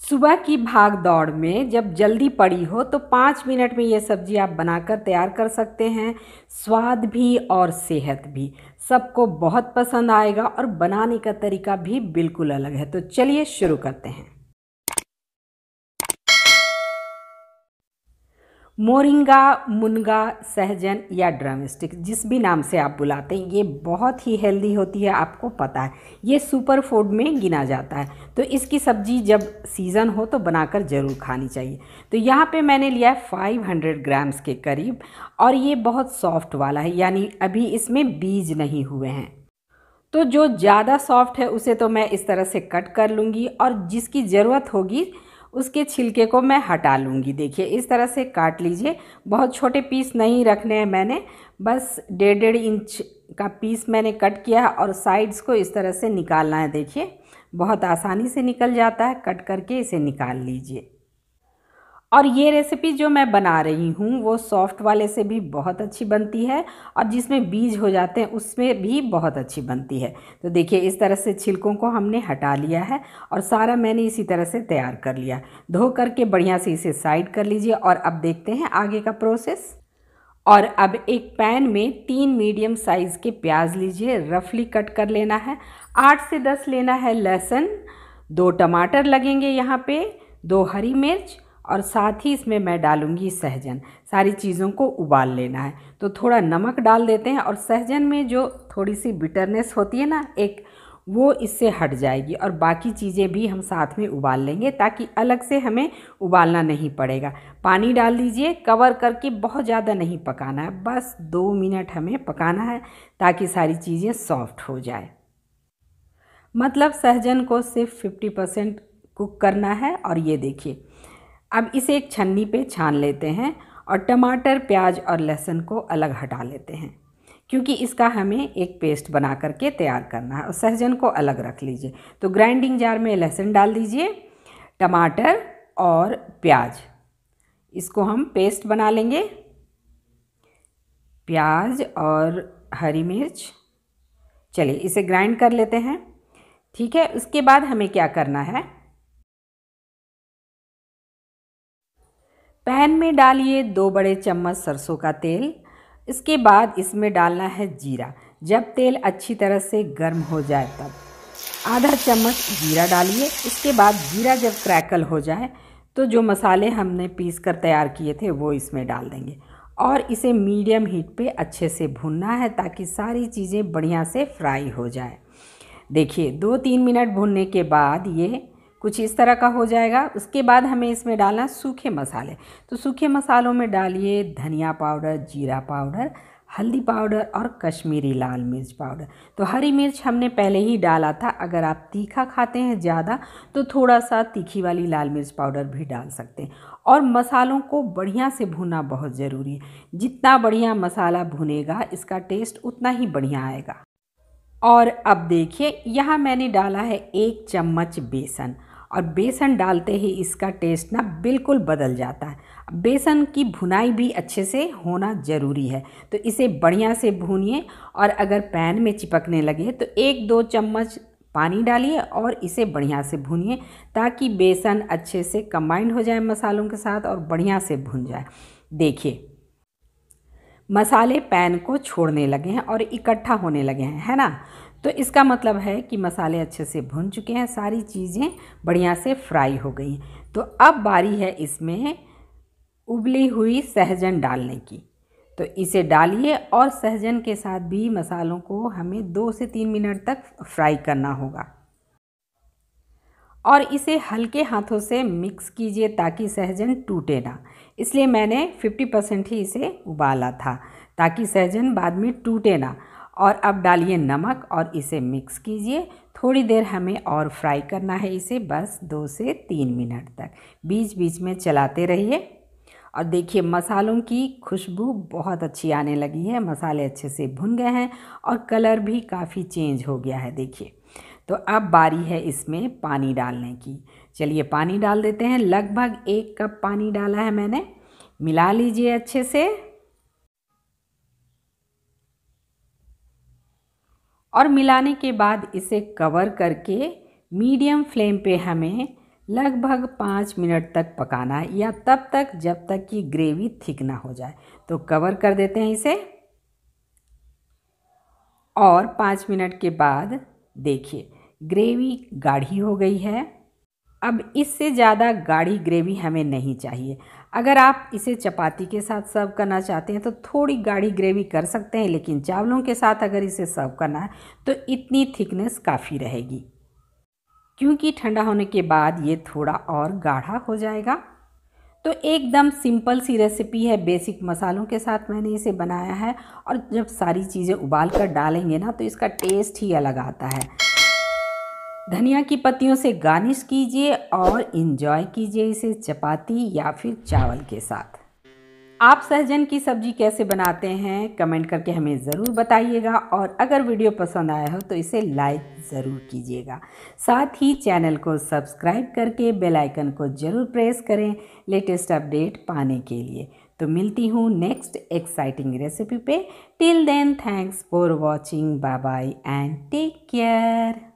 सुबह की भाग दौड़ में जब जल्दी पड़ी हो तो 5 मिनट में ये सब्ज़ी आप बनाकर तैयार कर सकते हैं। स्वाद भी और सेहत भी सबको बहुत पसंद आएगा और बनाने का तरीका भी बिल्कुल अलग है। तो चलिए शुरू करते हैं। मोरिंगा, मुनगा, सहजन या ड्रमस्टिक जिस भी नाम से आप बुलाते हैं, ये बहुत ही हेल्दी होती है, आपको पता है। ये सुपर फूड में गिना जाता है। तो इसकी सब्ज़ी जब सीज़न हो तो बनाकर ज़रूर खानी चाहिए। तो यहाँ पे मैंने लिया है 500 ग्राम्स के करीब, और ये बहुत सॉफ्ट वाला है, यानी अभी इसमें बीज नहीं हुए हैं। तो जो ज़्यादा सॉफ्ट है उसे तो मैं इस तरह से कट कर लूँगी, और जिसकी ज़रूरत होगी उसके छिलके को मैं हटा लूँगी। देखिए इस तरह से काट लीजिए। बहुत छोटे पीस नहीं रखने हैं मैंने, बस 1.5 इंच का पीस मैंने कट किया है, और साइड्स को इस तरह से निकालना है। देखिए बहुत आसानी से निकल जाता है, कट करके इसे निकाल लीजिए। और ये रेसिपी जो मैं बना रही हूँ वो सॉफ्ट वाले से भी बहुत अच्छी बनती है, और जिसमें बीज हो जाते हैं उसमें भी बहुत अच्छी बनती है। तो देखिए इस तरह से छिलकों को हमने हटा लिया है, और सारा मैंने इसी तरह से तैयार कर लिया। धो करके बढ़िया से इसे साइड कर लीजिए, और अब देखते हैं आगे का प्रोसेस। और अब एक पैन में 3 मीडियम साइज़ के प्याज लीजिए, रफली कट कर लेना है। 8 से 10 लेना है लहसुन, 2 टमाटर लगेंगे यहाँ पे, 2 हरी मिर्च, और साथ ही इसमें मैं डालूंगी सहजन। सारी चीज़ों को उबाल लेना है। तो थोड़ा नमक डाल देते हैं, और सहजन में जो थोड़ी सी बिटरनेस होती है ना एक, वो इससे हट जाएगी, और बाकी चीज़ें भी हम साथ में उबाल लेंगे ताकि अलग से हमें उबालना नहीं पड़ेगा। पानी डाल दीजिए, कवर करके बहुत ज़्यादा नहीं पकाना है, बस 2 मिनट हमें पकाना है ताकि सारी चीज़ें सॉफ्ट हो जाए। मतलब सहजन को सिर्फ 50% कुक करना है। और ये देखिए अब इसे एक छन्नी पे छान लेते हैं, और टमाटर, प्याज और लहसुन को अलग हटा लेते हैं, क्योंकि इसका हमें एक पेस्ट बना करके तैयार करना है। और सहजन को अलग रख लीजिए। तो ग्राइंडिंग जार में लहसुन डाल दीजिए, टमाटर और प्याज, इसको हम पेस्ट बना लेंगे। प्याज और हरी मिर्च, चलिए इसे ग्राइंड कर लेते हैं। ठीक है, उसके बाद हमें क्या करना है, पैन में डालिए 2 बड़े चम्मच सरसों का तेल। इसके बाद इसमें डालना है जीरा। जब तेल अच्छी तरह से गर्म हो जाए तब आधा चम्मच जीरा डालिए। इसके बाद जीरा जब क्रैकल हो जाए तो जो मसाले हमने पीस कर तैयार किए थे वो इसमें डाल देंगे, और इसे मीडियम हीट पे अच्छे से भूनना है ताकि सारी चीज़ें बढ़िया से फ्राई हो जाए। देखिए 2-3 मिनट भूनने के बाद ये कुछ इस तरह का हो जाएगा। उसके बाद हमें इसमें डालना सूखे मसाले। तो सूखे मसालों में डालिए धनिया पाउडर, जीरा पाउडर, हल्दी पाउडर और कश्मीरी लाल मिर्च पाउडर। तो हरी मिर्च हमने पहले ही डाला था। अगर आप तीखा खाते हैं ज़्यादा तो थोड़ा सा तीखी वाली लाल मिर्च पाउडर भी डाल सकते हैं। और मसालों को बढ़िया से भुना बहुत ज़रूरी है। जितना बढ़िया मसाला भुनेगा इसका टेस्ट उतना ही बढ़िया आएगा। और अब देखिए यहाँ मैंने डाला है 1 चम्मच बेसन, और बेसन डालते ही इसका टेस्ट ना बिल्कुल बदल जाता है। बेसन की भुनाई भी अच्छे से होना ज़रूरी है। तो इसे बढ़िया से भूनिए, और अगर पैन में चिपकने लगे तो 1-2 चम्मच पानी डालिए और इसे बढ़िया से भूनिए ताकि बेसन अच्छे से कंबाइंड हो जाए मसालों के साथ और बढ़िया से भुन जाए। देखिए मसाले पैन को छोड़ने लगे हैं और इकट्ठा होने लगे हैं, है ना। तो इसका मतलब है कि मसाले अच्छे से भुन चुके हैं, सारी चीज़ें बढ़िया से फ्राई हो गई। तो अब बारी है इसमें उबली हुई सहजन डालने की। तो इसे डालिए, और सहजन के साथ भी मसालों को हमें 2 से 3 मिनट तक फ्राई करना होगा। और इसे हल्के हाथों से मिक्स कीजिए ताकि सहजन टूटे ना। इसलिए मैंने 50% ही इसे उबाला था ताकि सहजन बाद में टूटे ना। और अब डालिए नमक और इसे मिक्स कीजिए। थोड़ी देर हमें और फ्राई करना है इसे, बस 2 से 3 मिनट तक। बीच बीच में चलाते रहिए। और देखिए मसालों की खुशबू बहुत अच्छी आने लगी है, मसाले अच्छे से भुन गए हैं और कलर भी काफ़ी चेंज हो गया है। देखिए तो अब बारी है इसमें पानी डालने की। चलिए पानी डाल देते हैं। लगभग 1 कप पानी डाला है मैंने। मिला लीजिए अच्छे से, और मिलाने के बाद इसे कवर करके मीडियम फ्लेम पे हमें लगभग 5 मिनट तक पकाना है, या तब तक जब तक कि ग्रेवी थिक ना हो जाए। तो कवर कर देते हैं इसे, और 5 मिनट के बाद देखिए ग्रेवी गाढ़ी हो गई है। अब इससे ज़्यादा गाढ़ी ग्रेवी हमें नहीं चाहिए। अगर आप इसे चपाती के साथ सर्व करना चाहते हैं तो थोड़ी गाढ़ी ग्रेवी कर सकते हैं, लेकिन चावलों के साथ अगर इसे सर्व करना है तो इतनी थिकनेस काफ़ी रहेगी, क्योंकि ठंडा होने के बाद ये थोड़ा और गाढ़ा हो जाएगा। तो एकदम सिंपल सी रेसिपी है, बेसिक मसालों के साथ मैंने इसे बनाया है, और जब सारी चीज़ें उबाल कर डालेंगे ना तो इसका टेस्ट ही अलग आता है। धनिया की पत्तियों से गार्निश कीजिए और इंजॉय कीजिए इसे चपाती या फिर चावल के साथ। आप सहजन की सब्ज़ी कैसे बनाते हैं कमेंट करके हमें ज़रूर बताइएगा, और अगर वीडियो पसंद आया हो तो इसे लाइक ज़रूर कीजिएगा। साथ ही चैनल को सब्सक्राइब करके बेल आइकन को ज़रूर प्रेस करें लेटेस्ट अपडेट पाने के लिए। तो मिलती हूँ नेक्स्ट एक्साइटिंग रेसिपी पे। Till then thanks for watching, bye bye and take care.